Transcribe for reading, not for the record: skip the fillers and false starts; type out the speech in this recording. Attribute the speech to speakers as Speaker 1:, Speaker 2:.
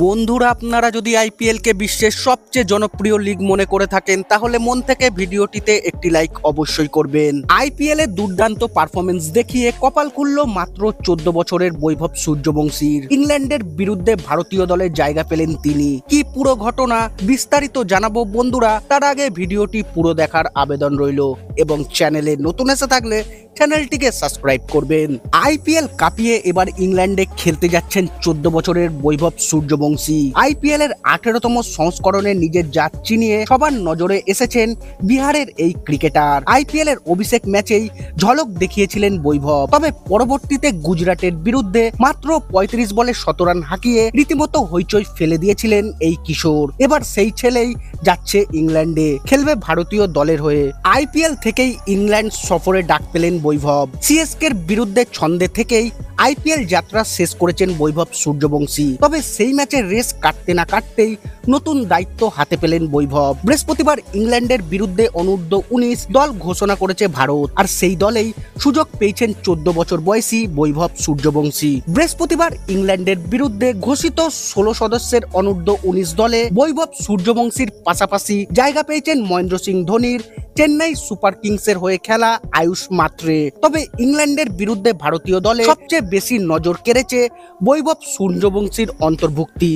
Speaker 1: বন্ধুরা, আপনারা যদি আইপিএল কে বিশ্বের সবচেয়ে জনপ্রিয় লিগ মনে করে থাকেন তাহলে মন থেকে ভিডিওটিতে একটি লাইক অবশ্যই করবেন। আইপিএল এর দুর্দান্ত পারফরমেন্স দেখিয়ে কপাল খুলল মাত্র 14 বছরের বৈভব সূর্যবংশীর। ইংল্যান্ডের বিরুদ্ধে ভারতীয় দলে জায়গা পেলেন তিনি। কি পুরো ঘটনা বিস্তারিত জানাবো বন্ধুরা, তার আগে ভিডিওটি পুরো দেখার আবেদন রইল এবং চ্যানেলে নতুন এসে থাকলে চ্যানেলটিকে সাবস্ক্রাইব করবেন। আইপিএল কাঁপিয়ে এবার ইংল্যান্ডে খেলতে যাচ্ছেন 14 বছরের বৈভব সূর্যবংশী। আইপিএল এর 18তম সংস্করণে নিজের জাত চিনিয়ে সবার নজরে এসেছেন বিহারের এই ক্রিকেটার। আইপিএল এর অভিষেক ম্যাচেই ঝলক দেখিয়েছিলেন বৈভব, তবে পরবর্তীতে গুজরাটের বিরুদ্ধে মাত্র 35 বলে 17 রান হাঁকিয়ে রীতিমতো হইচই ফেলে দিয়েছিলেন এই কিশোর। এবার সেই ছেলেই যাচ্ছে ইংল্যান্ডে, খেলবে ভারতীয় দলের হয়ে। আইপিএল থেকেই ইংল্যান্ড সফরে ডাক পেলেন বৈভব। সিএসকের বিরুদ্ধে ছন্দে থেকেই আইপিএল যাত্রা শেষ করেছেন বৈভব সূর্যবংশী, তবে সেই ম্যাচের রেস কাটতে না কাটতেই নতুন দায়িত্ব হাতে পেলেন বৈভব। বৃহস্পতিবার ইংল্যান্ডের বিরুদ্ধে অনূর্ধ্ব 19 দল ঘোষণা করেছে ভারত, আর সেই দলেই সুযোগ পেয়েছেন 14 বছর বয়সী বৈভব সূর্যবংশী। বৃহস্পতিবার ইংল্যান্ডের বিরুদ্ধে ঘোষিত 16 সদস্যের অনূর্ধ্ব 19 দলে বৈভব সূর্যবংশীর পাশাপাশি জায়গা পেয়েছেন মহেন্দ্র সিং ধোনির চেন্নাই সুপার কিংসের হয়ে খেলা আয়ুষ মাত্রে। তবে ইংল্যান্ডের বিরুদ্ধে ভারতীয় দলে সবচেয়ে বেশি নজর কেড়েছে বৈভব সূর্যবংশীর অন্তর্ভুক্তি।